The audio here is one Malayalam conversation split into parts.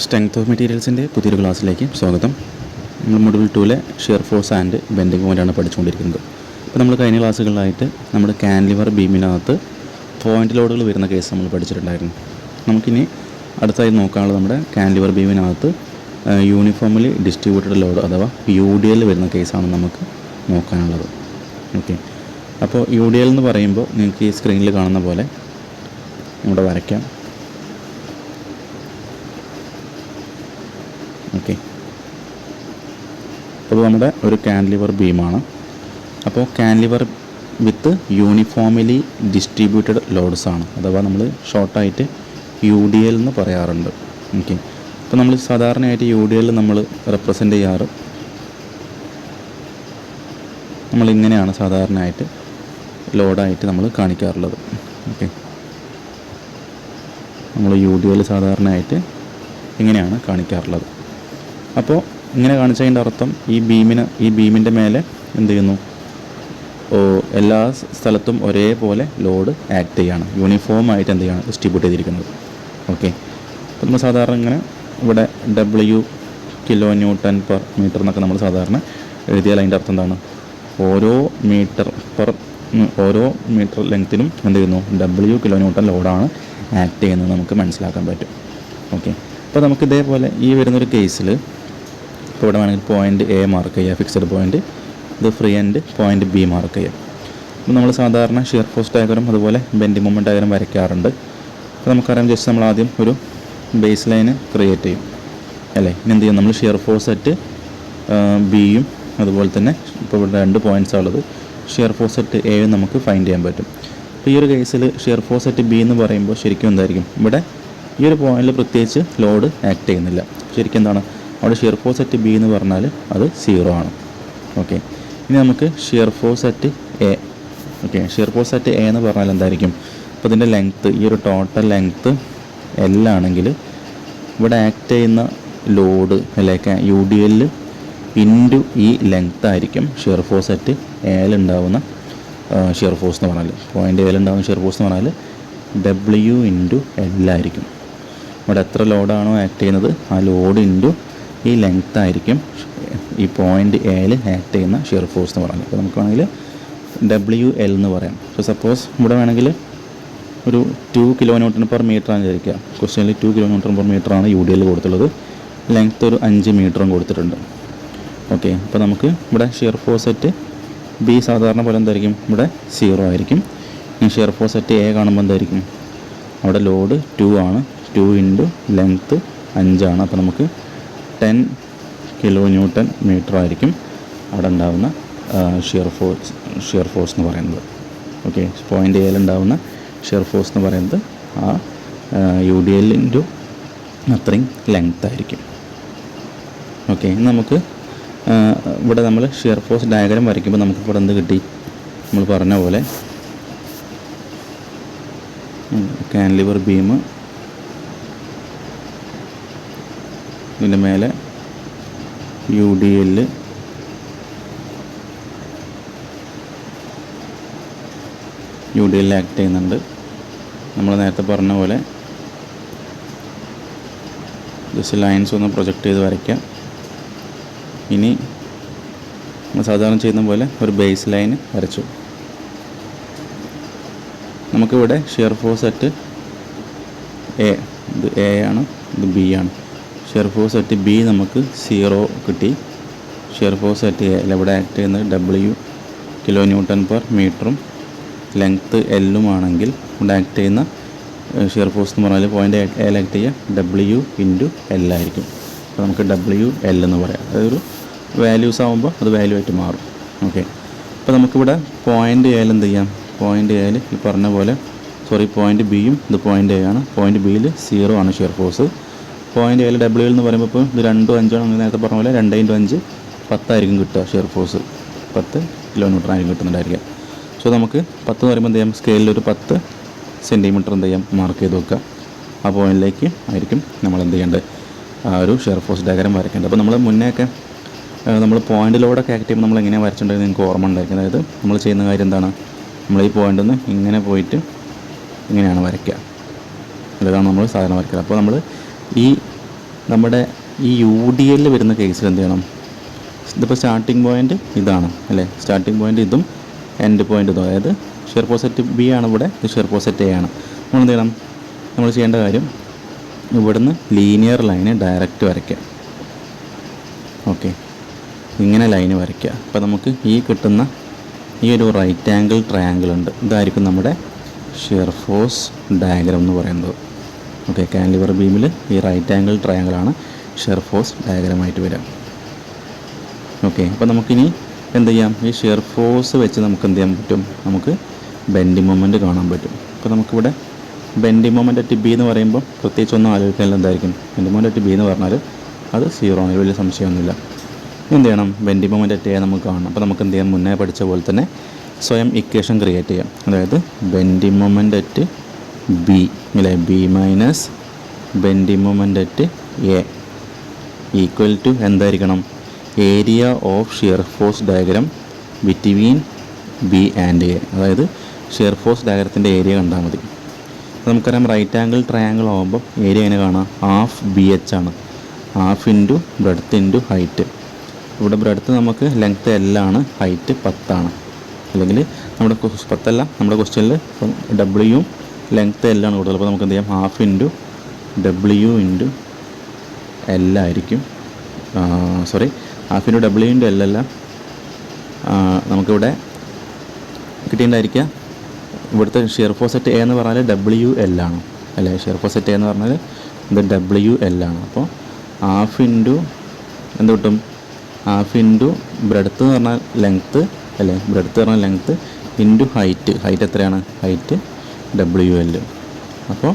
സ്ട്രെങ്ത് ഓഫ് മെറ്റീരിയൽസിൻ്റെ പുതിയൊരു ക്ലാസ്സിലേക്ക് സ്വാഗതം. നമ്മൾ മൊഡ്യൂൾ 2-ലെ ഷിയർ ഫോഴ്സ് ആൻഡ് ബെൻഡിങ് മൊമെൻ്റാണ് പഠിച്ചുകൊണ്ടിരിക്കുന്നത്. അപ്പോൾ നമ്മൾ കഴിഞ്ഞ ക്ലാസ്സുകളിലായിട്ട് നമ്മുടെ കാൻലിവർ ബീമിനകത്ത് പോയിൻ്റ് ലോഡുകൾ വരുന്ന കേസ് നമ്മൾ പഠിച്ചിട്ടുണ്ടായിരുന്നു. നമുക്കിനി അടുത്തായി നോക്കാനുള്ളത് നമ്മുടെ കാൻലിവർ ബീമിനകത്ത് യൂണിഫോംലി ഡിസ്ട്രിബ്യൂട്ടഡ് ലോഡ് അഥവാ UDL വരുന്ന കേസാണ് നമുക്ക് നോക്കാനുള്ളത്. ഓക്കെ, അപ്പോൾ UDL എന്ന് പറയുമ്പോൾ നിങ്ങൾക്ക് ഈ സ്ക്രീനിൽ കാണുന്ന പോലെ ഇവിടെ വരയ്ക്കാം. ഓക്കെ, അപ്പോൾ നമ്മുടെ ഒരു കാൻലിവർ ബീമാണ്. അപ്പോൾ കാൻലിവർ വിത്ത് യൂണിഫോംലി ഡിസ്ട്രിബ്യൂട്ടഡ് ലോഡ്സ് ആണ്, അഥവാ നമ്മൾ ഷോർട്ടായിട്ട് UDL എന്ന് പറയാറുണ്ട്. ഓക്കെ, അപ്പോൾ നമ്മൾ സാധാരണയായിട്ട് UDL നമ്മൾ റെപ്രസെൻ്റ് ചെയ്യാറ് നമ്മളിങ്ങനെയാണ് സാധാരണയായിട്ട് ലോഡായിട്ട് നമ്മൾ കാണിക്കാറുള്ളത്. ഓക്കെ, നമ്മൾ UDL സാധാരണയായിട്ട് ഇങ്ങനെയാണ് കാണിക്കാറുള്ളത്. അപ്പോൾ ഇങ്ങനെ കാണിച്ചതിൻ്റെ അർത്ഥം ഈ ബീമിൻ്റെ മേലെ എന്ത് ചെയ്യുന്നു, എല്ലാ സ്ഥലത്തും ഒരേപോലെ ലോഡ് ആക്ട് ചെയ്യാണ്, യൂണിഫോമായിട്ട് എന്ത് ചെയ്യാണ് ഡിസ്ട്രിബ്യൂട്ട് ചെയ്തിരിക്കുന്നത്. ഓക്കെ, അപ്പോൾ നമ്മൾ സാധാരണ ഇങ്ങനെ ഇവിടെ W kN/m എന്നൊക്കെ നമ്മൾ സാധാരണ എഴുതിയാൽ അതിൻ്റെ അർത്ഥം എന്താണ്, ഓരോ മീറ്റർ ലെങ്ത്തിനും എന്ത് ചെയ്യുന്നു W kN ലോഡാണ് ആക്ട് ചെയ്യുന്നത് നമുക്ക് മനസ്സിലാക്കാൻ പറ്റും. ഓക്കെ, അപ്പോൾ നമുക്ക് ഇതേപോലെ ഈ വരുന്നൊരു കേസിൽ ഇപ്പോൾ ഇവിടെ വേണമെങ്കിൽ പോയിൻ്റ് A മാർക്ക് ചെയ്യുക, ഫിക്സഡ് പോയിൻ്റ്, ഇത് free end point B mark ചെയ്യുക. അപ്പോൾ നമ്മൾ സാധാരണ ഷിയർ ഫോഴ്സ് ഡയഗ്രം അതുപോലെ ബെൻഡിങ് മൊമെൻ്റ് ഡയഗ്രം വരയ്ക്കാറുണ്ട്. അപ്പോൾ നമുക്കറിയാം, ജസ്റ്റ് നമ്മൾ ആദ്യം ഒരു ബേസ് ലൈന് ക്രിയേറ്റ് ചെയ്യും അല്ലേ. ഇനി എന്ത് ചെയ്യും, നമ്മൾ ഷിയർ ഫോഴ്സ് അറ്റ് ബിയും അതുപോലെ തന്നെ ഇപ്പോൾ ഇവിടെ 2 പോയിൻറ്റ്സാണ് ഉള്ളത്, ഷിയർ ഫോഴ്സ് അറ്റ് എയും നമുക്ക് ഫൈൻഡ് ചെയ്യാൻ പറ്റും. അപ്പോൾ ഈ ഒരു കേസിൽ ഷിയർ ഫോഴ്സ് അറ്റ് B എന്ന് പറയുമ്പോൾ ശരിക്കും എന്തായിരിക്കും, ഇവിടെ ഈ ഒരു പോയിന്റിൽ പ്രത്യേകിച്ച് ലോഡ് ആക്ട് ചെയ്യുന്നില്ല. ശരിക്കും എന്താണ് അവിടെ ഷിയർ ഫോഴ്സ് അറ്റ് B എന്ന് പറഞ്ഞാൽ അത് 0 ആണ്. ഓക്കെ, ഇനി നമുക്ക് shear force at A. Okay, shear force at A എന്ന് പറഞ്ഞാൽ എന്തായിരിക്കും, അപ്പോൾ ഇതിൻ്റെ ലെങ്ത്ത്, ഈ ഒരു ടോട്ടൽ ലെങ്ത്ത് L ആണെങ്കിൽ ഇവിടെ ആക്ട് ചെയ്യുന്ന ലോഡ് അല്ലെങ്കിൽ UDL ഇൻറ്റു ഈ ലെങ്ത്ത് ആയിരിക്കും ഷിയർ ഫോഴ്സ് അറ്റ് Aയിൽ ഉണ്ടാവുന്ന ഷിയർ ഫോഴ്സ് എന്ന് പറഞ്ഞാൽ, പോയിൻ്റ് Aയിൽ ഉണ്ടാകുന്ന ഷിയർ ഫോഴ്സ് എന്ന് പറഞ്ഞാൽ W ഇൻറ്റു L ആയിരിക്കും. ഇവിടെ എത്ര ലോഡാണോ ആക്ട് ചെയ്യുന്നത് ആ ലോഡ് ഇൻറ്റു ഈ ലെങ്ത്ത് ആയിരിക്കും ഈ പോയിൻ്റ് Aയിൽ ആക്ട് ചെയ്യുന്ന ഷിയർ ഫോഴ്സ് എന്ന് പറഞ്ഞാൽ. അപ്പോൾ നമുക്ക് വേണമെങ്കിൽ WL എന്ന് പറയാം. അപ്പോൾ സപ്പോസ് ഇവിടെ വേണമെങ്കിൽ ഒരു 2 kN/m ആണ് വിചാരിക്കുക. ക്വസ്റ്റ്യനിൽ 2 kN/m ആണ് UDL കൊടുത്തുള്ളത്, ലെങ്ത്ത് ഒരു 5 മീറ്ററും കൊടുത്തിട്ടുണ്ട്. ഓക്കെ, അപ്പോൾ നമുക്ക് ഇവിടെ ഷിയർ ഫോഴ്സ് അറ്റ് B സാധാരണ പോലെ എന്തായിരിക്കും, ഇവിടെ 0 ആയിരിക്കും. ഈ ഷിയർ ഫോഴ്സ് അറ്റ് A കാണുമ്പോൾ എന്തായിരിക്കും, അവിടെ ലോഡ് 2 ആണ്, 2 ഇൻറ്റു ലെങ്ത്ത് 5 ആണ്. അപ്പോൾ നമുക്ക് 10 kN/m ആയിരിക്കും അവിടെ ഉണ്ടാകുന്ന ഷിയർ ഫോഴ്സ് എന്ന് പറയുന്നത്. ഓക്കെ, പോയിൻ്റ് Aയിൽ ഉണ്ടാകുന്ന ഷിയർ ഫോഴ്സ് എന്ന് പറയുന്നത് ആ UDL ഇൻറ്റു അത്രയും ലെങ്ത്ത് ആയിരിക്കും. ഓക്കെ, നമുക്ക് ഇവിടെ നമ്മൾ ഷിയർ ഫോഴ്സ് ഡയഗ്രം വരയ്ക്കുമ്പോൾ നമുക്ക് ഇവിടെ എന്ത് കിട്ടി, നമ്മൾ പറഞ്ഞ പോലെ കാൻലിവർ ബീം, ഇതിൻ്റെ മേലെ UDL, ആക്ട് ചെയ്യുന്നുണ്ട്. നമ്മൾ നേരത്തെ പറഞ്ഞ പോലെ ജസ്റ്റ് ലൈൻസ് ഒന്ന് പ്രൊജക്റ്റ് ചെയ്ത് വരയ്ക്കാം. ഇനി നമ്മൾ സാധാരണ ചെയ്യുന്ന പോലെ ഒരു ബേസ് ലൈൻ വരച്ചു. നമുക്കിവിടെ ഷിയർ ഫോഴ്സ് അറ്റ് A, ഇത് A ആണ്, ഇത് B ആണ്. ഷിയർ ഫോഴ്സ് അറ്റ് B നമുക്ക് 0 കിട്ടി. ഷിയർ ഫോഴ്സ് അറ്റ് A ഇവിടെ ആക്ട് ചെയ്യുന്നത് W kN/m ലെങ്ത്ത് L ആണെങ്കിൽ ഇവിടെ ആക്ട് ചെയ്യുന്ന ഷിയർ ഫോഴ്സ് എന്ന് പറഞ്ഞാൽ പോയിൻ്റ് Aയിൽ ആക്ട് ചെയ്യുക W ഇൻറ്റു L ആയിരിക്കും. അപ്പോൾ നമുക്ക് WL എന്ന് പറയാം. അതൊരു വാല്യൂസ് ആകുമ്പോൾ അത് വാല്യൂ ആയിട്ട് മാറും. ഓക്കെ, അപ്പോൾ നമുക്കിവിടെ പോയിൻ്റ് Aയിൽ എന്ത് ചെയ്യാം, പോയിൻ്റ് Aയിൽ ഈ പറഞ്ഞ പോലെ പോയിൻ്റ് Bയും ഇത് പോയിൻ്റ് A ആണ്. പോയിൻ്റ് Bയിൽ 0 ആണ് ഷിയർ ഫോഴ്സ്. പോയിൻ്റ് Aയിൽ WL എന്ന് പറയുമ്പോൾ ഇപ്പോൾ ഇത് 2 5 ആണ്, നേരത്തെ പറഞ്ഞ പോലെ 2 × 5 10 ആയിരിക്കും കിട്ടുക. ഷിയർ ഫോഴ്സ് 10 kN ആയിരിക്കും കിട്ടുന്നുണ്ടായിരിക്കുക. സോ നമുക്ക് 10 എന്ന് പറയുമ്പോൾ എന്ത് ചെയ്യാം, സ്കെയിലിൽ ഒരു 10 സെൻറ്റിമീറ്റർ എന്ത് ചെയ്യാം മാർക്ക് ചെയ്ത് വെക്കുക. ആ പോയിന്റിലേക്ക് ആയിരിക്കും നമ്മൾ എന്ത് ചെയ്യേണ്ടത്, ആ ഒരു ഷിയർ ഫോഴ്സ് ഡയഗ്രം വരയ്ക്കേണ്ടത്. അപ്പോൾ നമ്മൾ മുന്നേയൊക്കെ നമ്മൾ പോയിൻ്റ് ലോഡൊക്കെ ആക്ട് ചെയ്യുമ്പോൾ നമ്മൾ എങ്ങനെയാണ് വരച്ചിട്ടുണ്ടെങ്കിൽ നിങ്ങൾക്ക് ഓർമ്മ ഉണ്ടായിരിക്കും. അതായത് നമ്മൾ ചെയ്യുന്ന കാര്യം എന്താണ്, നമ്മൾ ഈ പോയിൻ്റിൽ നിന്ന് ഇങ്ങനെ പോയിട്ട് ഇങ്ങനെയാണ് വരയ്ക്കുക. ഇതാണ് നമ്മൾ സാധാരണ വരയ്ക്കുക. അപ്പോൾ നമ്മൾ ഈ നമ്മുടെ ഈ UDL വരുന്ന കേസിൽ എന്ത് ചെയ്യണം? ഇതിപ്പോൾ സ്റ്റാർട്ടിംഗ് പോയിൻ്റ് ഇതാണ് അല്ലേ, സ്റ്റാർട്ടിംഗ് പോയിൻ്റ് ഇതും എൻഡ് പോയിൻ്റ് ഇതും, അതായത് ഷിയർ ഫോഴ്സ് സെറ്റ് B ആണ് ഇവിടെ, ഇത് ഷിയർ ഫോഴ്സ് സെറ്റ് A ആണ്. നമ്മൾ എന്ത് ചെയ്യണം? നമ്മൾ ചെയ്യേണ്ട കാര്യം ഇവിടുന്ന് ലീനിയർ ലൈന് ഡയറക്റ്റ് വരയ്ക്കുക. ഓക്കെ, ഇങ്ങനെ ലൈന് വരയ്ക്കുക. അപ്പോൾ നമുക്ക് ഈ കിട്ടുന്ന ഈ ഒരു റൈറ്റ് ആംഗിൾ ട്രയാങ്കിൾ ഉണ്ട്, ഇതായിരിക്കും നമ്മുടെ ഷിയർ ഫോഴ്സ് ഡയഗ്രാം എന്ന് പറയുന്നത്. ഓക്കെ, കാൻലിവർ ബീമിൽ ഈ റൈറ്റ് ആംഗിൾ ട്രയാങ്കിളാണ് ഷിയർ ഫോഴ്സ് ഡയഗ്രാമായിട്ട് വരിക. ഓക്കെ, അപ്പോൾ നമുക്കിനി എന്ത് ചെയ്യാം? ഈ ഷിയർ ഫോഴ്സ് വെച്ച് നമുക്ക് എന്ത് ചെയ്യാൻ പറ്റും? നമുക്ക് ബെൻഡിങ് മൊമെൻറ്റ് കാണാൻ പറ്റും. അപ്പോൾ നമുക്കിവിടെ ബെൻഡിങ് മൊമെൻറ്റ് അറ്റ് B എന്ന് പറയുമ്പോൾ പ്രത്യേകിച്ച് ഒന്നും ആലോചിക്കാനില്ല. എന്തായിരിക്കും ബെൻഡിങ് മൊമെൻറ്റ് അറ്റ് B എന്ന് പറഞ്ഞാൽ അത് 0 ആണ്, വലിയ സംശയമൊന്നുമില്ല. എന്ത് ചെയ്യണം? ബെൻഡിങ് മൊമെൻറ്റ് അറ്റ് A നമുക്ക് കാണണം. അപ്പോൾ നമുക്ക് എന്ത് ചെയ്യാം? മുന്നേ പഠിച്ച പോലെ തന്നെ സ്വയം ഇക്വേഷൻ ക്രിയേറ്റ് ചെയ്യാം. അതായത് ബെൻഡിങ് മൊമെൻറ്റ് അറ്റ് B അല്ലേ, B minus bending moment at A equal to എന്തായിരിക്കണം? Area of shear force diagram between B and A. അതായത് ഷിയർ ഫോഴ്സ് ഡയഗ്രത്തിൻ്റെ ഏരിയ കണ്ടാൽ മതി. നമുക്കറിയാം റൈറ്റ് ആംഗിൾ ട്രയാങ്കിൾ ആകുമ്പോൾ ഏരിയ എങ്ങനെ കാണാം? ഹാഫ് BH ആണ്, half into breadth into height. ഇവിടെ ബ്രെഡ്ത്ത് നമുക്ക് ലെങ്ത്ത് L ആണ്, ഹൈറ്റ് 10 ആണ്. അല്ലെങ്കിൽ നമ്മുടെ 10 അല്ല, നമ്മുടെ ക്വസ്റ്റ്യനിൽ ഇപ്പം W ലെങ്ത്ത് L ആണ് കൂടുതൽ. അപ്പോൾ നമുക്ക് എന്ത് ചെയ്യാം? Half into W into L ആയിരിക്കും. Half into W into L അല്ല, നമുക്കിവിടെ കിട്ടിയിട്ടുണ്ടായിരിക്കുക ഇവിടുത്തെ ഷിയർ ഫോഴ്സ് സെറ്റ് A എന്ന് പറഞ്ഞാൽ WL ആണ് അല്ലേ, ഷിയർ ഫോഴ്സ് സെറ്റ് A എന്ന് പറഞ്ഞാൽ ഇത് WL ആണ്. അപ്പോൾ ഹാഫ് ഇൻറ്റു എന്ത് കിട്ടും? ഹാഫ് ഇൻറ്റു ബ്രെഡ്ത്ത് എന്ന് പറഞ്ഞാൽ ലെങ്ത്ത് അല്ലേ, ബ്രെഡ്ത്ത് പറഞ്ഞാൽ ലെങ്ത്ത് ഇൻറ്റു ഹൈറ്റ്. ഹൈറ്റ് എത്രയാണ്? Height WL. അപ്പോൾ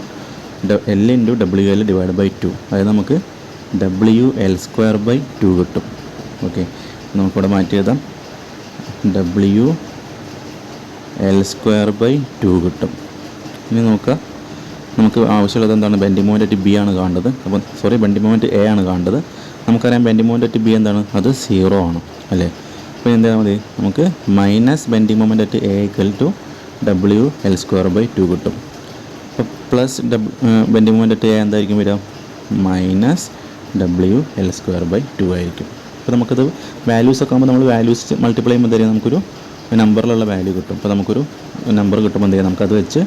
L into WL divide by 2, അതായത് നമുക്ക് WL²/2 കിട്ടും. ഓക്കെ, നമുക്കിവിടെ മാറ്റി എഴുതാം. WL²/2 കിട്ടും. ഇനി നോക്കുക, നമുക്ക് ആവശ്യമുള്ളത് എന്താണ്? ബെൻഡിങ് മൊമെൻറ്റ് അറ്റ് B ആണ് കാണേണ്ടത്. അപ്പോൾ ബെൻഡിങ് മൊമെൻറ്റ് A ആണ് കാണേണ്ടത്. നമുക്കറിയാം ബെൻഡിങ് മൊമെൻറ്റ് അറ്റ് B എന്താണ്? അത് 0 ആണ് അല്ലേ. അപ്പോൾ എന്താ മതി? നമുക്ക് minus bending moment at A equal to WL²/2 കിട്ടും. അപ്പോൾ plus bending moment at A എന്തായിരിക്കും വരിക? മൈനസ് WL²/2 ആയിരിക്കും. അപ്പോൾ നമുക്കത് വാല്യൂസ് ഒക്കെ ആകുമ്പോൾ നമ്മൾ വാല്യൂസ് മൾട്ടിപ്ലൈ ചെയ്യുമ്പോൾ തരും നമുക്കൊരു നമ്പറിലുള്ള വാല്യൂ കിട്ടും. അപ്പോൾ നമുക്കൊരു നമ്പർ കിട്ടുമ്പോൾ എന്ത് ചെയ്യാം? നമുക്കത് വെച്ച്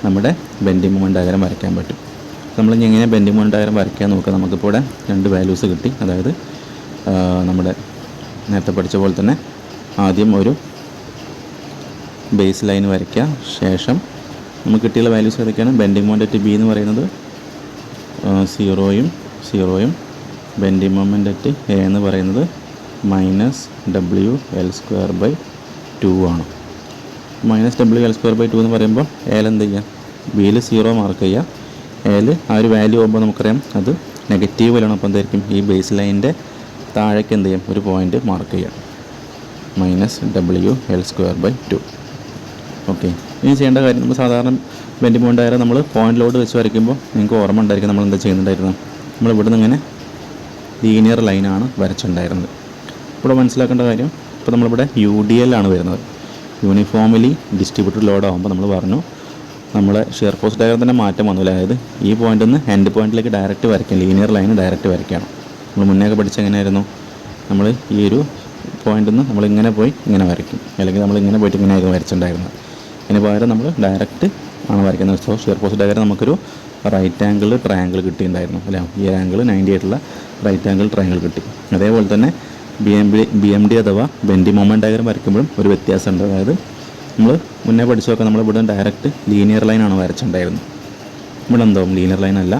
നമ്മുടെ ബെൻഡിങ് മൊമെൻറ്റ് ഡയഗ്രാം വരയ്ക്കാൻ പറ്റും. നമ്മൾ എങ്ങനെ ബെൻഡിങ് മൊമെൻറ്റ് ഡയഗ്രാം വരയ്ക്കാൻ നോക്കുക. നമുക്കിപ്പോൾ ഇവിടെ 2 വാല്യൂസ് കിട്ടി. അതായത് നമ്മുടെ നേരത്തെ പഠിച്ച പോലെ തന്നെ ആദ്യം ഒരു ബേസ് ലൈൻ വരയ്ക്കുക. ശേഷം നമുക്ക് കിട്ടിയുള്ള വാല്യൂസ് ഏതൊക്കെയാണ്? ബെൻഡിങ് മൊമെൻറ്റ് അറ്റ് B എന്ന് പറയുന്നത് 0യും 0യും, ബെൻഡിങ് മൊമെൻറ്റ് അറ്റ് A എന്ന് പറയുന്നത് മൈനസ് WL²/2 ആണ്. മൈനസ് WL²/2 എന്ന് പറയുമ്പോൾ L എന്ത് ചെയ്യുക? Bയിൽ 0 മാർക്ക് ചെയ്യുക. L ആ ഒരു വാല്യൂ ആകുമ്പോൾ നമുക്കറിയാം അത് നെഗറ്റീവ് വാല്യൂ. അപ്പോൾ എന്തായിരിക്കും? ഈ ബേസ് ലൈനിൻ്റെ താഴേക്ക് എന്ത് ചെയ്യും? ഒരു പോയിൻ്റ് മാർക്ക് ചെയ്യുക, മൈനസ് WL²/2. ഓക്കെ, ഇനി ചെയ്യേണ്ട കാര്യം, നമ്മൾ സാധാരണ ബെൻഡിങ് മൊമെൻറ്റ് ഡയഗ്രാം നമ്മൾ പോയിൻ്റ് ലോഡ് വെച്ച് വരയ്ക്കുമ്പോൾ നിങ്ങൾക്ക് ഓർമ്മ ഉണ്ടായിരിക്കും നമ്മൾ എന്താ ചെയ്യുന്നുണ്ടായിരുന്നു? നമ്മൾ ഇവിടുന്ന് ഇങ്ങനെ ലീനിയർ ലൈനാണ് വരച്ചിട്ടുണ്ടായിരുന്നത്. ഇവിടെ മനസ്സിലാക്കേണ്ട കാര്യം, ഇപ്പോൾ നമ്മളിവിടെ UDL ആണ് വരുന്നത്. യൂണിഫോംലി ഡിസ്ട്രിബ്യൂട്ടഡ് ലോഡ് ആകുമ്പോൾ നമ്മൾ പറഞ്ഞു നമ്മളെ ഷിയർ ഫോഴ്സ് ഡയഗ്രത്തിൻ്റെ മാറ്റം വന്നു. അതായത് ഈ പോയിൻ്റിൽ നിന്ന് എൻഡ് പോയിൻറ്റിലേക്ക് ഡയറക്റ്റ് വരയ്ക്കാം, ലീനിയർ ലൈന് ഡയറക്റ്റ് വരയ്ക്കണം. നമ്മൾ മുന്നേയൊക്കെ പഠിച്ച എങ്ങനെയായിരുന്നു? നമ്മൾ ഈ ഒരു പോയിൻ്റിൽ നിന്ന് നമ്മളിങ്ങനെ പോയി ഇങ്ങനെ വരയ്ക്കും, അല്ലെങ്കിൽ നമ്മളിങ്ങനെ പോയിട്ട് ഇങ്ങനെ ആയിരുന്നു വരച്ചിട്ടുണ്ടായിരുന്നത്. അതിന് പകരം നമ്മൾ ഡയറക്റ്റ് ആണ് വരയ്ക്കുന്നത്. സോ ഷിയർ ഫോഴ്സ് ഡയഗ്രാം നമുക്കൊരു റൈറ്റ് ആംഗിൾ ട്രയാങ്കിൾ കിട്ടിയിട്ടുണ്ടായിരുന്നു അല്ലേ. ഈ ആംഗിൾ 90 ആയിട്ടുള്ള റൈറ്റ് ആംഗിൾ ട്രയാങ്കിൾ കിട്ടി. അതേപോലെ തന്നെ BMD അഥവാ ബെൻഡിങ് മൊമെൻറ്റ് ഡയഗ്രാം വരയ്ക്കുമ്പോഴും ഒരു വ്യത്യാസമുണ്ട്. അതായത് നമ്മൾ മുന്നേ പഠിച്ചൊക്കെ നമ്മൾ ഇവിടെ ഡയറക്റ്റ് ലീനിയർ ലൈനാണ് വരച്ചിട്ടുണ്ടായിരുന്നത്. ഇവിടെ എന്താവും? ലീനിയർ ലൈൻ അല്ല,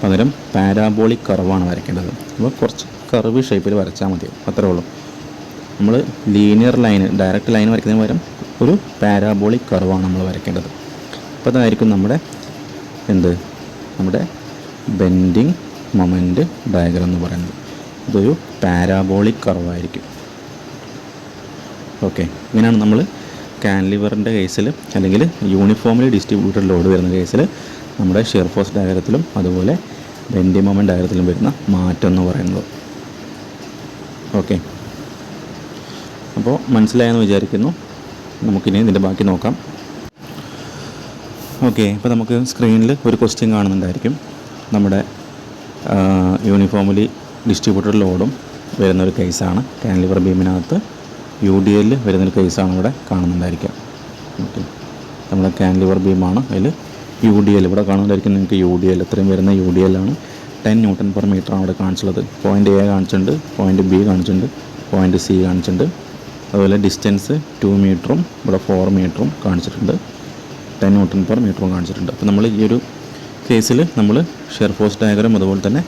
പകരം പാരാബോളിക് കർവാണ് വരയ്ക്കേണ്ടത്. അപ്പോൾ കുറച്ച് കർവ് ഷേപ്പിൽ വരച്ചാൽ മതി, അത്രേ ഉള്ളൂ. നമ്മൾ ലീനിയർ ലൈൻ ഡയറക്റ്റ് ലൈൻ വരയ്ക്കുന്നതിന് പകരം ഒരു പാരാബോളിക് കർവാണ് നമ്മൾ വരയ്ക്കേണ്ടത്. അപ്പോൾ അതായിരിക്കും നമ്മുടെ നമ്മുടെ ബെൻഡിങ് മൊമെൻറ്റ് ഡയഗ്രാം എന്ന് പറയുന്നത്. ഇതൊരു പാരാബോളിക് കർവായിരിക്കും. ഓക്കെ, ഇങ്ങനെയാണ് നമ്മൾ കാൻലിവറിൻ്റെ കേസിൽ അല്ലെങ്കിൽ യൂണിഫോംലി ഡിസ്ട്രിബ്യൂട്ടഡ് ലോഡ് വരുന്ന കേസിൽ നമ്മുടെ ഷിയർ ഫോഴ്സ് ഡയഗ്രത്തിലും അതുപോലെ ബെൻഡിങ് മൊമെൻറ്റ് ഡയഗ്രത്തിലും വരുന്ന മാറ്റം എന്ന് പറയുന്നത്. ഓക്കെ, അപ്പോൾ മനസ്സിലായെന്ന് വിചാരിക്കുന്നു. നമുക്കിനി ഇതിൻ്റെ ബാക്കി നോക്കാം. ഓക്കെ, ഇപ്പോൾ നമുക്ക് സ്ക്രീനിൽ ഒരു ക്വസ്റ്റ്യൻ കാണുന്നുണ്ടായിരിക്കും. നമ്മുടെ യൂണിഫോംലി ഡിസ്ട്രിബ്യൂട്ടഡ് ലോഡും വരുന്നൊരു കേസാണ്. കാൻലിവർ ബീമിനകത്ത് UDL വരുന്നൊരു കേസാണ് ഇവിടെ കാണുന്നുണ്ടായിരിക്കുക. ഓക്കെ, നമ്മുടെ കാൻലിവർ ബീമാണ്. അതിൽ UDL ഇവിടെ കാണുന്നതായിരിക്കും നിങ്ങൾക്ക്. UDL ഇത്രയും വരുന്ന UDL ആണ്. 10 Nm/m ആണ് അവിടെ കാണിച്ചുള്ളത്. പോയിൻ്റ് A കാണിച്ചിട്ടുണ്ട്, പോയിൻ്റ് B കാണിച്ചിട്ടുണ്ട്, പോയിൻ്റ് C കാണിച്ചിട്ടുണ്ട്. അതുപോലെ ഡിസ്റ്റൻസ് 2 മീറ്ററും ഇവിടെ 4 മീറ്ററും കാണിച്ചിട്ടുണ്ട്, 10 Nm/m കാണിച്ചിട്ടുണ്ട്. അപ്പോൾ നമ്മൾ ഈ ഒരു കേസിൽ നമ്മൾ ഷിയർ ഫോഴ്സ് ഡയഗ്രാം അതുപോലെ തന്നെ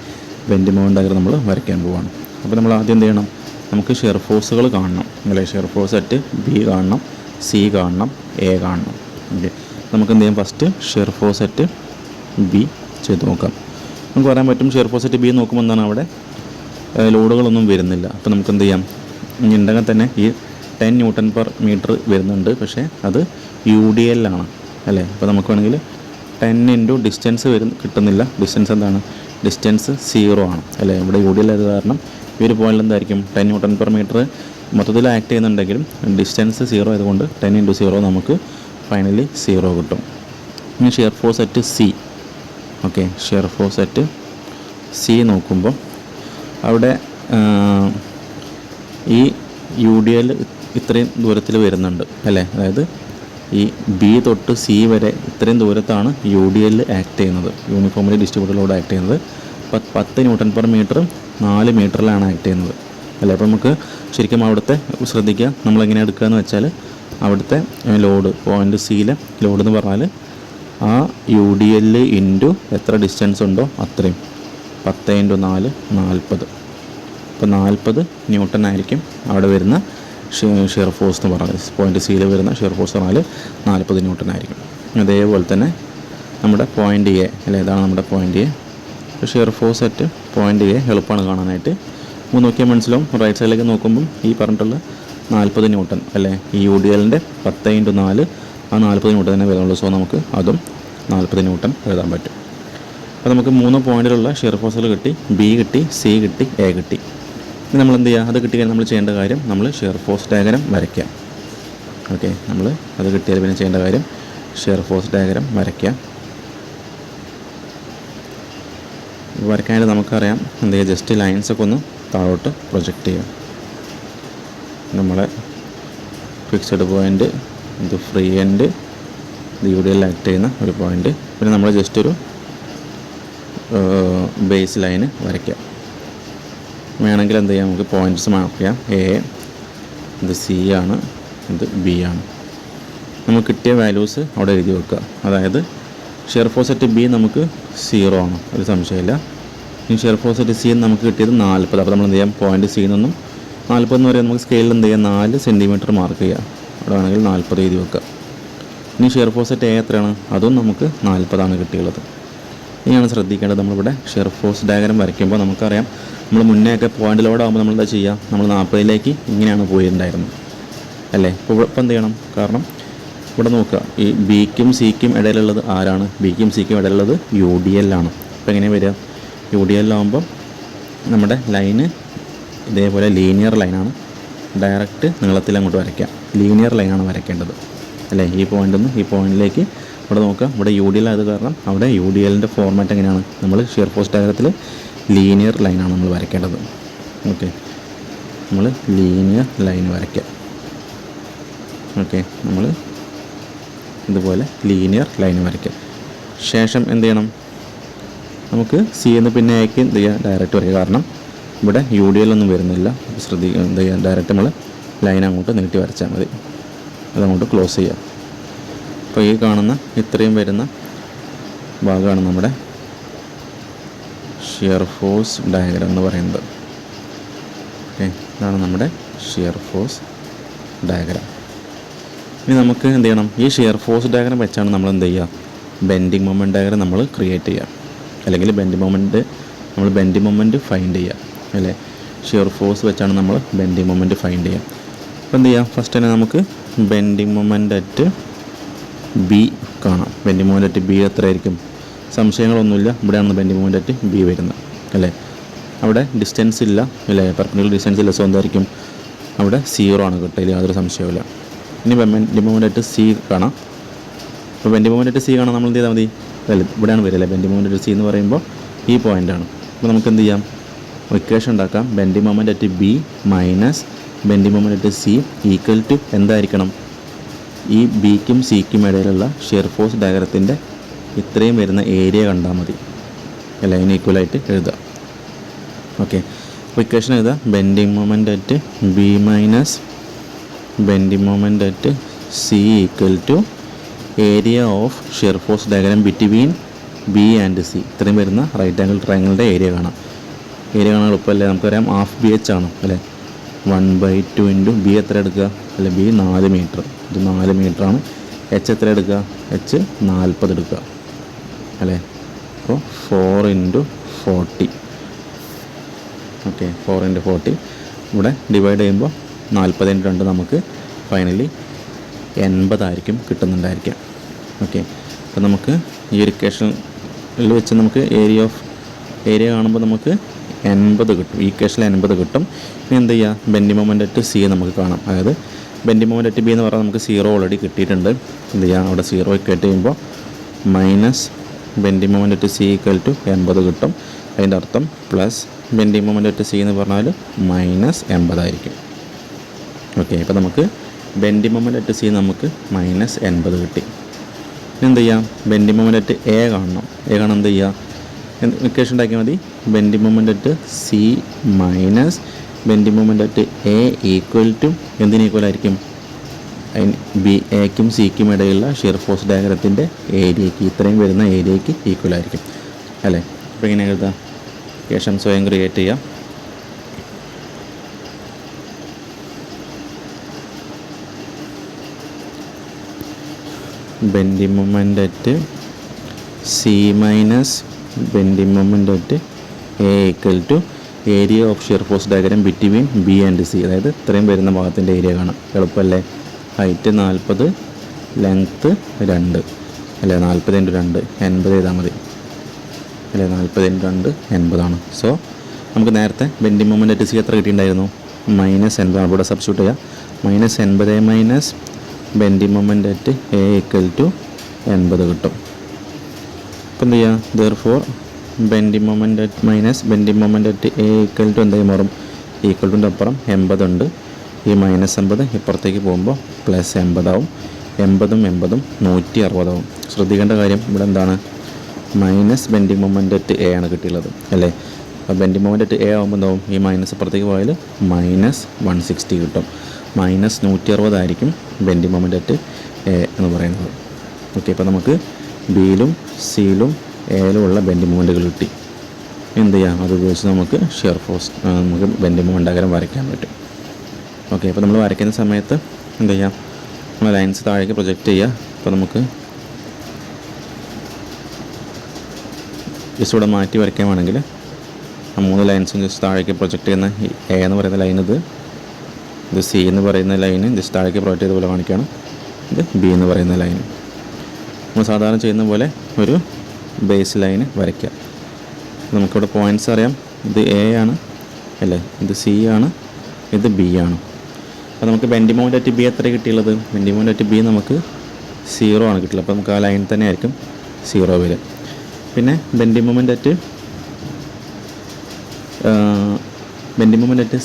ബെൻഡ് മൊമെൻ്റ് ഡയഗ്രാം നമ്മൾ വരയ്ക്കാൻ പോവുകയാണ്. അപ്പോൾ നമ്മൾ ആദ്യം എന്ത് ചെയ്യണം, നമുക്ക് ഷിയർ ഫോഴ്സുകൾ കാണണം അല്ലേ. ഷിയർ ഫോഴ്സ് അറ്റ് B കാണണം, C കാണണം, A കാണണം. ഓക്കെ, നമുക്ക് എന്ത് ചെയ്യാം, first shear force at B ചെയ്ത് നോക്കാം. നമുക്ക് പറയാൻ പറ്റും ഷിയർ ഫോഴ്സ് അറ്റ് B നോക്കുമ്പോൾ എന്താണ് അവിടെ ലോഡുകളൊന്നും വരുന്നില്ല. അപ്പോൾ നമുക്ക് എന്ത് ചെയ്യാം, ഇനി ഉണ്ടെങ്കിൽ തന്നെ ഈ 10 Nm/m വരുന്നുണ്ട്, പക്ഷേ അത് UDL ആണ് അല്ലേ. അപ്പോൾ നമുക്ക് വേണമെങ്കിൽ 10 ഇൻറ്റു ഡിസ്റ്റൻസ് കിട്ടുന്നില്ല. ഡിസ്റ്റൻസ് എന്താണ്, ഡിസ്റ്റൻസ് 0 ആണ് അല്ലേ. ഇവിടെ UDL ആയത് കാരണം ഈ ഒരു പോയിൻ്റിൽ എന്തായിരിക്കും 10 Nm/m മൊത്തത്തിൽ ആക്ട് ചെയ്യുന്നുണ്ടെങ്കിലും ഡിസ്റ്റൻസ് 0 ആയതുകൊണ്ട് 10 ഇൻറ്റു 0 നമുക്ക് ഫൈനലി 0 കിട്ടും. ഇനി shear force at C. Okay, shear force at C നോക്കുമ്പോൾ അവിടെ ഈ UDL ഇത്രയും ദൂരത്തിൽ വരുന്നുണ്ട് അല്ലേ. അതായത് ഈ B തൊട്ട് C വരെ ഇത്രയും ദൂരത്താണ് UDL ആക്ട് ചെയ്യുന്നത്, യൂണിഫോംലി ഡിസ്ട്രിബ്യൂട്ടഡ് ലോഡ് ആക്ട് ചെയ്യുന്നത്. 10 Nm/m 4 മീറ്ററിലാണ് ആക്ട് ചെയ്യുന്നത് അല്ലേ. അപ്പോൾ നമുക്ക് ശരിക്കും അവിടുത്തെ ശ്രദ്ധിക്കുക, നമ്മളെങ്ങനെ എടുക്കുക എന്ന് വെച്ചാൽ അവിടുത്തെ ലോഡ് പോയിൻ്റ് Cയിലെ ലോഡ് എന്ന് പറഞ്ഞാൽ ആ UDL ഇൻറ്റു എത്ര ഡിസ്റ്റൻസ് ഉണ്ടോ അത്രയും, 10 ഇൻറ്റു 4 40. അപ്പോൾ 40 ന്യൂട്ടൺ ആയിരിക്കും അവിടെ വരുന്ന ഷിയർ ഫോഴ്സ് എന്ന് പറഞ്ഞാൽ. പോയിൻ്റ് Cയിൽ വരുന്ന ഷിയർ ഫോഴ്സ് പറഞ്ഞാൽ 40 ന്യൂട്ടൺ ആയിരിക്കും. അതേപോലെ തന്നെ നമ്മുടെ പോയിൻ്റ് A അല്ലേ, ഇതാണ് നമ്മുടെ point A. Shear force at point A എളുപ്പമാണ് കാണാനായിട്ട്. നോക്കിയാൽ മനസ്സിലാവും. റൈറ്റ് സൈഡിലേക്ക് നോക്കുമ്പം ഈ പറഞ്ഞിട്ടുള്ള 40 ന്യൂട്ടൺ അല്ലേ, ഈ UDLൻ്റെ 10 ഇൻറ്റു 4 ആ 40 ന്യൂട്ടൺ തന്നെ വരുന്നുള്ളൂ. സോ നമുക്ക് അതും 40 ന്യൂട്ടൺ എഴുതാൻ പറ്റും. അപ്പോൾ നമുക്ക് 3 പോയിന്റിലുള്ള ഷിയർ ഫോഴ്സുകൾ കിട്ടി. B കിട്ടി, C കിട്ടി, A കിട്ടി. ഇനി നമ്മൾ എന്ത് ചെയ്യുക, അത് കിട്ടിക്കഴിഞ്ഞാൽ നമ്മൾ ചെയ്യേണ്ട കാര്യം നമ്മൾ ഷിയർ ഫോഴ്സ് ഡയഗ്രാം വരയ്ക്കാം. ഓക്കെ, നമ്മൾ അത് കിട്ടിയാൽ പിന്നെ ചെയ്യേണ്ട കാര്യം ഷിയർ ഫോഴ്സ് ഡയഗ്രാം വരയ്ക്കാം. വരയ്ക്കാനായിട്ട് നമുക്കറിയാം എന്ത് ചെയ്യുക, ജസ്റ്റ് ലൈൻസൊക്കെ ഒന്ന് താഴോട്ട് പ്രൊജക്റ്റ് ചെയ്യാം. നമ്മളെ ഫിക്സഡ് പോയിൻ്റ്, ഇത് ഫ്രീ എൻഡ്, ഇത് UDL ആക്ട് ചെയ്യുന്ന ഒരു പോയിൻ്റ്, പിന്നെ നമ്മൾ ജസ്റ്റ് ഒരു ബേസ് ലൈന് വരയ്ക്കാം. വേണമെങ്കിൽ എന്ത് ചെയ്യാം, നമുക്ക് പോയിൻറ്റ്സ് മാർക്ക് ചെയ്യാം. A, ഇത് C ആണ്, ഇത് B ആണ്. നമുക്ക് കിട്ടിയ വാല്യൂസ് അവിടെ എഴുതി വെക്കുക. അതായത് ഷിയർ ഫോഴ്സ് അറ്റ് B നമുക്ക് 0 ആണ്, ഒരു സംശയമില്ല. ഇനി ഷിയർ ഫോഴ്സ് അറ്റ് C നമുക്ക് കിട്ടിയത് 40. അപ്പോൾ നമ്മൾ എന്ത് ചെയ്യാം, പോയിൻ്റ് C നിന്നും 40 എന്ന് പറയുമ്പോൾ നമുക്ക് സ്കെയിലിൽ എന്ത് ചെയ്യാം, 4 സെൻറ്റിമീറ്റർ മാർക്ക് ചെയ്യുക. അവിടെ വേണമെങ്കിൽ 40 എഴുതി വെക്കുക. ഇനി ഷിയർ ഫോഴ്സ് അറ്റ് A എത്രയാണ്, അതും നമുക്ക് 40 കിട്ടിയുള്ളത്. ഇനിയാണ് ശ്രദ്ധിക്കേണ്ടത്, നമ്മളിവിടെ ഷിയർ ഫോഴ്സ് ഡയഗ്രാം വരയ്ക്കുമ്പോൾ നമുക്കറിയാം നമ്മൾ മുന്നേ ഒക്കെ പോയിൻ്റ് ലോഡാകുമ്പോൾ നമ്മൾ എന്താ ചെയ്യുക, നമ്മൾ 40ലേക്ക് ഇങ്ങനെയാണ് പോയിട്ടുണ്ടായിരുന്നത് അല്ലേ. ഇപ്പോൾ എന്ത് ചെയ്യണം, കാരണം ഇവിടെ നോക്കുക, ഈ Bക്കും Cക്കും ഇടയിലുള്ളത് ആരാണ്, Bക്കും Cക്കും ഇടയിലുള്ളത് UDL ആണ്. അപ്പോൾ എങ്ങനെ വരിക, UDL ആകുമ്പം നമ്മുടെ ലൈന് ഇതേപോലെ ലീനിയർ ലൈനാണ്, ഡയറക്റ്റ് നീളത്തിൽ അങ്ങോട്ട് വരയ്ക്കാം. ലീനിയർ ലൈനാണ് വരയ്ക്കേണ്ടത് അല്ലേ. ഈ പോയിൻ്റിൽ നിന്ന് ഈ പോയിൻറ്റിലേക്ക് ഇവിടെ നോക്കുക, ഇവിടെ UDL ആയത് കാരണം അവിടെ UDLൻ്റെ ഫോർമാറ്റ് എങ്ങനെയാണ്, നമ്മൾ ഷിയർ ഫോഴ്സ് ഡയഗ്രത്തിൽ ലീനിയർ ലൈനാണ് നമ്മൾ വരയ്ക്കേണ്ടത്. ഓക്കെ, നമ്മൾ ലീനിയർ ലൈൻ വരയ്ക്കാം. ഓക്കെ, നമ്മൾ ഇതുപോലെ ലീനിയർ ലൈൻ വരയ്ക്കാം. ശേഷം എന്ത് ചെയ്യണം, നമുക്ക് C എന്ന് പിന്നെ Aക്ക് എന്ത് ചെയ്യുക, ഡയറക്റ്റ് വരയ്ക്കുക. കാരണം ഇവിടെ UDL ഒന്നും വരുന്നില്ല. ശ്രദ്ധിക്കുക, എന്ത് ചെയ്യുക, ഡയറക്റ്റ് നമ്മൾ ലൈൻ അങ്ങോട്ട് നീട്ടി വരച്ചാൽ മതി. അതങ്ങോട്ട് ക്ലോസ് ചെയ്യുക. അപ്പോൾ ഈ കാണുന്ന ഇത്രയും വരുന്ന ഭാഗമാണ് നമ്മുടെ ഷിയർ ഫോഴ്സ് ഡയഗ്രാം എന്ന് പറയുന്നത്. ഓക്കെ, ഇതാണ് നമ്മുടെ ഷിയർ ഫോഴ്സ് ഡയഗ്രാം. ഇനി നമുക്ക് എന്ത് ചെയ്യണം, ഈ ഷിയർ ഫോഴ്സ് ഡയഗ്രാം വെച്ചാണ് നമ്മൾ എന്ത് ചെയ്യുക, ബെൻഡിങ് മൊമെൻ്റ് ഡയഗ്രാം നമ്മൾ ക്രിയേറ്റ് ചെയ്യുക. അല്ലെങ്കിൽ ബെൻഡിങ് മൊമെൻ്റ് ഫൈൻഡ് ചെയ്യുക അല്ലേ. ഷിയർ ഫോഴ്സ് വെച്ചാണ് നമ്മൾ ബെൻഡിങ് മൊമെൻ്റ് ഫൈൻഡ് ചെയ്യുക. അപ്പോൾ എന്ത് ചെയ്യാം, ഫസ്റ്റ് തന്നെ നമുക്ക് ബെൻഡിങ് മൊമെൻ്റ് അറ്റ് B കാണാം. ബെൻഡിങ് മൊമെൻ്റ് അറ്റ് B എത്രയായിരിക്കും, സംശയങ്ങളൊന്നുമില്ല. ഇവിടെയാണ് ബെൻഡിങ് മൊമെൻ്റ് അറ്റ് B വരുന്നത് അല്ലേ. അവിടെ ഡിസ്റ്റൻസ് ഇല്ല അല്ലേ, പെർപെൻഡിക്കുലർ ഡിസ്റ്റൻസ് ഇല്ല. സോ എന്തായിരിക്കും, അവിടെ 0 ആണ് കിട്ടുക, യാതൊരു സംശയമില്ല. ഇനി ബെൻഡിങ് മൊമെൻ്റ് അറ്റ് C കാണാം. അപ്പോൾ ബെൻഡിങ് മൊമെൻ്റ് അറ്റ് C കാണാൻ നമ്മൾ എന്ത് ചെയ്താൽ മതി, അല്ലേ ഇവിടെയാണ് വരിക. ബെൻഡിങ് മൊമെൻ്റ് അറ്റ് C എന്ന് പറയുമ്പോൾ ഈ പോയിൻ്റാണ് അപ്പോൾ നമുക്ക് എന്ത് ചെയ്യാം, ഇക്വേഷൻ ഉണ്ടാക്കാം. Bending moment at B minus bending moment at C equal to എന്തായിരിക്കണം, ഈ ബിക്കും സിക്കും ഇടയിലുള്ള ഷിയർ ഫോഴ്സ് ഡയഗ്രത്തിൻ്റെ ഇത്രയും വരുന്ന ഏരിയ കണ്ടാൽ മതി. ലൈൻ ഈക്വലായിട്ട് എഴുതുക. ഓക്കെ, അപ്പോൾ ഇക്വേഷൻ എഴുതുക. Bending moment at B minus bending moment at C equal to area of shear force diagram between B and C. ഇത്രയും വരുന്ന റൈറ്റ് ആംഗിൾ ട്രയാങ്കിളിൻ്റെ ഏരിയ കാണാം. ഏരിയ കാണാൻ എളുപ്പമല്ലേ, നമുക്കറിയാം ഹാഫ് ബി എച്ച് ആണ് അല്ലേ. 1/2 ഇൻറ്റു ബി എത്ര എടുക്കുക, അല്ലെ ബി 4 മീറ്റർ, ഇത് 4 മീറ്ററാണ്. എച്ച് എത്ര എടുക്കുക, എച്ച് 40 എടുക്കുക അല്ലേ. അപ്പോൾ 4 ഇൻറ്റു 40. ഓക്കെ, 4 ഇൻറ്റു 40 ഇവിടെ ഡിവൈഡ് ചെയ്യുമ്പോൾ 40 ഇൻറ്റു 2 നമുക്ക് ഫൈനലി 80 ആയിരിക്കും കിട്ടുന്നുണ്ടായിരിക്കാം. ഓക്കെ, അപ്പോൾ നമുക്ക് ഈ ഒരു ഇക്വേഷനിൽ വെച്ച് നമുക്ക് ഏരിയ കാണുമ്പോൾ നമുക്ക് 80 കിട്ടും. ഈ ഇക്വേഷനിൽ 80 കിട്ടും. ഇനി എന്ത് ചെയ്യുക, ബെൻഡിങ് മൊമെൻ്റ് അറ്റ് സി നമുക്ക് കാണാം. അതായത് ബെൻഡിങ് മൊമെൻ്റ് അറ്റ് ബി എന്ന് പറഞ്ഞാൽ നമുക്ക് 0 ഓൾറെഡി കിട്ടിയിട്ടുണ്ട്. എന്ത് ചെയ്യുക, അവിടെ 0 ഇക്വേറ്റ് ചെയ്യുമ്പോൾ minus bending moment at C equal to 80 കിട്ടും. അതിൻ്റെ അർത്ഥം plus bending moment at C എന്ന് പറഞ്ഞാൽ മൈനസ് 80 ആയിരിക്കും. ഓക്കെ, അപ്പോൾ നമുക്ക് ബെൻഡിങ് മൊമെൻ്റ് അറ്റ് സി നമുക്ക് മൈനസ് 80 കിട്ടി. എന്ത് ചെയ്യാം, ബെൻഡിങ് മൊമെൻ്റ് അറ്റ് എ കാണണം. കാണാൻ എന്ത് ചെയ്യുക, ഇക്വേഷൻ ഉണ്ടാക്കിയാൽ മതി. Bending moment at C minus bending moment at A equal to എന്തിന് ഈക്വൽ ആയിരിക്കും, ബി എക്കും സിക്കും ഇടയിലുള്ള ഷിയർ ഫോഴ്സ് ഡയഗ്രത്തിൻ്റെ ഏരിയയ്ക്ക്, ഇത്രയും വരുന്ന ഏരിയയ്ക്ക് ഈക്വൽ ആയിരിക്കും അല്ലേ. അപ്പോൾ ഇങ്ങനെ എഴുതാം, ഇക്വേഷൻ സ്വയം ക്രിയേറ്റ് ചെയ്യാം. Bending moment at C minus bending moment at A equal to area of shear force diagram between B and C. അതായത് ഇത്രയും വരുന്ന ഭാഗത്തിൻ്റെ ഏരിയ കാണാം. എളുപ്പമല്ലേ, ഹൈറ്റ് 40, ലെങ്ത്ത് 2 അല്ലേ. 40 ഇൻറ്റു 2 80 ചെയ്താൽ മതി അല്ലേ. 40 ഇൻറ്റു 2 80 ആണ്. സോ നമുക്ക് നേരത്തെ ബെൻഡിങ് മൊമെൻ്റ് അറ്റ് സി എത്ര കിട്ടിയിട്ടുണ്ടായിരുന്നു, -80. ഇവിടെ സബ്സ്റ്റിറ്റ്യൂട്ട് ചെയ്യുക. -80 minus bending moment at A equal to 80 കിട്ടും. അപ്പോൾ എന്ത് ചെയ്യുക, therefore bending moment at minus bending moment at A equal to എന്തായി മാറും, ഈക്വൽ ടുൻ്റെ അപ്പുറം 80 ഉണ്ട്. ഈ -80 ഇപ്പുറത്തേക്ക് പോകുമ്പോൾ +80 ആവും. 80ഉം 80ഉം 160 ആവും. ശ്രദ്ധിക്കേണ്ട കാര്യം ഇവിടെ എന്താണ്, minus bending moment at A ആണ് കിട്ടിയുള്ളത് അല്ലേ. അപ്പോൾ ബെൻഡിങ് മൊമെൻ്റ് അറ്റ് എ ആകുമ്പോൾ എന്താവും, ഈ മൈനസ് ഇപ്പുറത്തേക്ക് പോയാൽ -160 കിട്ടും. -160 ആയിരിക്കും ബെൻഡിങ് മൊമെൻ്റ് അറ്റ് എ എന്ന് പറയുന്നത്. ഓക്കെ, അപ്പോൾ നമുക്ക് ബിയിലും സിയിലും എയിലും ഉള്ള ബെൻഡിങ് മൊമെൻറ്റുകൾ കിട്ടി. എന്ത് ചെയ്യാം, അത് ഉപയോഗിച്ച് നമുക്ക് ഷിയർ ഫോഴ്സ് നമുക്ക് ബെൻഡിങ് മൊമെൻ്റ് ഡയഗ്രം വരയ്ക്കാൻ പറ്റും. ഓക്കെ, അപ്പോൾ നമ്മൾ വരയ്ക്കുന്ന സമയത്ത് എന്ത് ചെയ്യാം, നമ്മൾ ലൈൻസ് താഴേക്ക് പ്രൊജക്റ്റ് ചെയ്യുക. അപ്പോൾ നമുക്ക് ജസ്റ്റ് ഇവിടെ മാറ്റി വരയ്ക്കാൻ വേണമെങ്കിൽ ആ 3 ലൈൻസും ജസ്റ്റ് താഴേക്ക് പ്രൊജക്റ്റ് ചെയ്യുന്ന എ എന്ന് പറയുന്ന ലൈൻ ഇത് സി എന്ന് പറയുന്ന ലൈന് ജസ്റ്റ് താഴേക്ക് പ്രൊജക്റ്റ് ചെയ്ത പോലെ കാണിക്കുകയാണ്. ഇത് ബി എന്ന് പറയുന്ന ലൈൻ. നമ്മൾ സാധാരണ ചെയ്യുന്ന പോലെ ഒരു ബേസ് ലൈന് വരയ്ക്കുക. നമുക്കിവിടെ പോയിൻറ്റ്സ് അറിയാം. ഇത് എ ആണ് അല്ലേ, ഇത് സി ആണ്, ഇത് ബി ആണ്. അപ്പോൾ നമുക്ക് ബെൻഡിങ് മൊമെൻ്റ് അറ്റ് ബി എത്ര കിട്ടിയുള്ളത്, ബെൻഡിങ് മൊമെൻ്റ് അറ്റ് ബി നമുക്ക് 0 ആണ് കിട്ടിയുള്ളത്. അപ്പോൾ നമുക്ക് ആ ലൈൻ തന്നെ ആയിരിക്കും 0 വരിക. പിന്നെ ബെൻഡിങ് മൊമെൻ്റ് അറ്റ്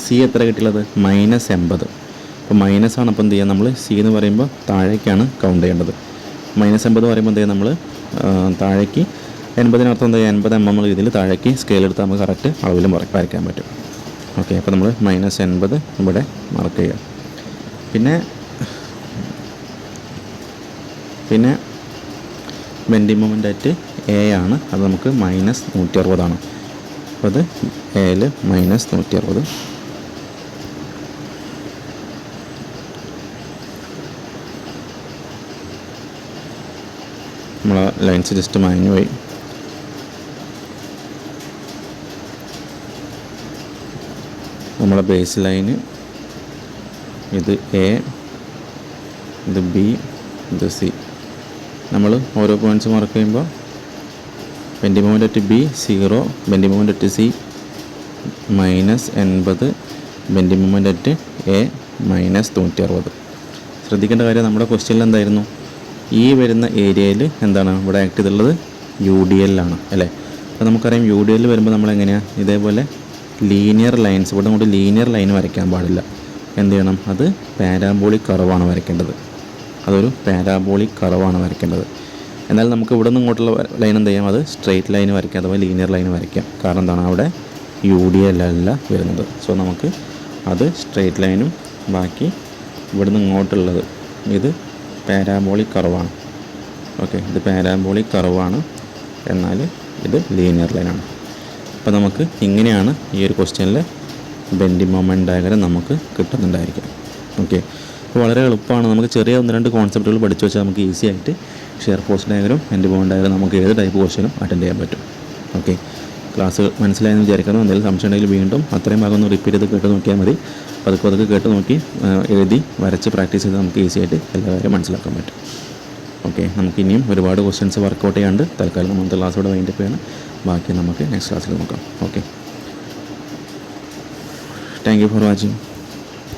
സി എത്ര കിട്ടിയുള്ളത്, -80. അപ്പോൾ മൈനസ് ആണ്. അപ്പോൾ എന്ത് ചെയ്യുക, നമ്മൾ സി എന്ന് പറയുമ്പോൾ താഴേക്കാണ് കൗണ്ട് ചെയ്യേണ്ടത്. -80 പറയുമ്പോൾ എന്ത് ചെയ്യുക, നമ്മൾ താഴേക്ക് 80-നർത്ഥം എന്താ, 80 mm രീതിയിൽ താഴേക്ക് സ്കെയിൽ എടുത്ത് നമുക്ക് കറക്റ്റ് അളവിൽ വരയ്ക്കാൻ പറ്റും. ഓക്കെ, അപ്പോൾ നമ്മൾ -80 ഇവിടെ മാർക്ക് ചെയ്യുക. പിന്നെ ബെൻഡിങ് മൊമെൻ്റ് അറ്റ് എ ആണ്, അത് നമുക്ക് -160 ആണ്. അപ്പോൾ അത് എയിൽ -160. നമ്മൾ ലൈൻസ് ജസ്റ്റ് മാഞ്ഞു പോയി. നമ്മളെ ബേസ് ലൈന് ഇത് എ, ഇത് ബി, ഇത് സി. നമ്മൾ ഓരോ പോയിൻറ്റ്സ് മാർക്ക് ചെയ്യുമ്പോൾ bending moment at B 0, bending moment at C -80, bending moment at A -160. ശ്രദ്ധിക്കേണ്ട കാര്യം, നമ്മുടെ ക്വസ്റ്റ്യനിൽ എന്തായിരുന്നു, ഈ വരുന്ന ഏരിയയിൽ എന്താണ് ഇവിടെ ആക്ട് ചെയ്തിട്ടുള്ളത്, UDL ആണ് അല്ലേ. അപ്പോൾ നമുക്കറിയാം യു ഡി എല്ലിൽ വരുമ്പോൾ നമ്മളെങ്ങനെയാണ് ഇതേപോലെ ലീനിയർ ലൈൻസ്, ഇവിടെ കൊണ്ട് ലീനിയർ ലൈൻ വരയ്ക്കാൻ പാടില്ല. എന്ത് ചെയ്യണം? അത് പാരാബോളിക് കർവാണ് വരയ്ക്കേണ്ടത്. അതൊരു പാരാബോളിക് കർവാണ് വരയ്ക്കേണ്ടത്. എന്നാൽ നമുക്ക് ഇവിടെ നിന്ന് ഇങ്ങോട്ടുള്ള ലൈൻ എന്ത് ചെയ്യാം? അത് സ്ട്രെയിറ്റ് ലൈൻ വരയ്ക്കാം, അഥവാ ലീനിയർ ലൈൻ വരയ്ക്കാം. കാരണം എന്താണ്? അവിടെ യു ഡി എൽ അല്ല വരുന്നത്. സോ നമുക്ക് അത് സ്ട്രെയിറ്റ് ലൈനും ബാക്കി ഇവിടെ നിന്ന് ഇങ്ങോട്ടുള്ളത് ഇത് പാരാബോളിക് കർവാണ്. ഓക്കെ, ഇത് പാരാബോളിക് കർവാണ്, എന്നാൽ ഇത് ലീനിയർ ലൈനാണ്. അപ്പോൾ നമുക്ക് ഇങ്ങനെയാണ് ഈ ഒരു ക്വസ്റ്റ്യനിൽ ബെൻഡിങ് മൊമെൻറ്റ് ഡയഗ്രം നമുക്ക് കിട്ടുന്നുണ്ടായിരിക്കും. ഓക്കെ, അപ്പോൾ വളരെ എളുപ്പമാണ്. നമുക്ക് ചെറിയ 1-2 കോൺസെപ്റ്റുകൾ പഠിച്ചു വെച്ചാൽ നമുക്ക് ഈസി ആയിട്ട് shear force diagram, bending moment diagram നമുക്ക് ഏത് ടൈപ്പ് ക്വസ്റ്റ്യനും അറ്റൻഡ് ചെയ്യാൻ പറ്റും. ഓക്കെ, ക്ലാസ് മനസ്സിലായെന്ന് വിചാരിക്കുന്നു. എന്തെങ്കിലും സംശയം ഉണ്ടെങ്കിൽ വീണ്ടും അത്രയും ഭാഗം ഒന്ന് റിപ്പീറ്റ് ചെയ്ത് കേട്ട് നോക്കിയാൽ മതി. പതുക്കെ കേട്ട് നോക്കി എഴുതി വരച്ച് പ്രാക്ടീസ് ചെയ്ത് നമുക്ക് ഈസി ആയിട്ട് എല്ലാ കാര്യം മനസ്സിലാക്കാൻ പറ്റും. ഓക്കെ, നമുക്ക് ഇനിയും ഒരുപാട് ക്വസ്റ്റ്യൻസ് വർക്കൗട്ട് ചെയ്യാണ്ട് തൽക്കാലം നമുക്ക് ക്ലാസ്സോടെ വൈൻഡപ്പ് ചെയ്യണം. ബാക്കി നമുക്ക് നെക്സ്റ്റ് ക്ലാസ്സിൽ നോക്കാം. Okay, thank you for watching.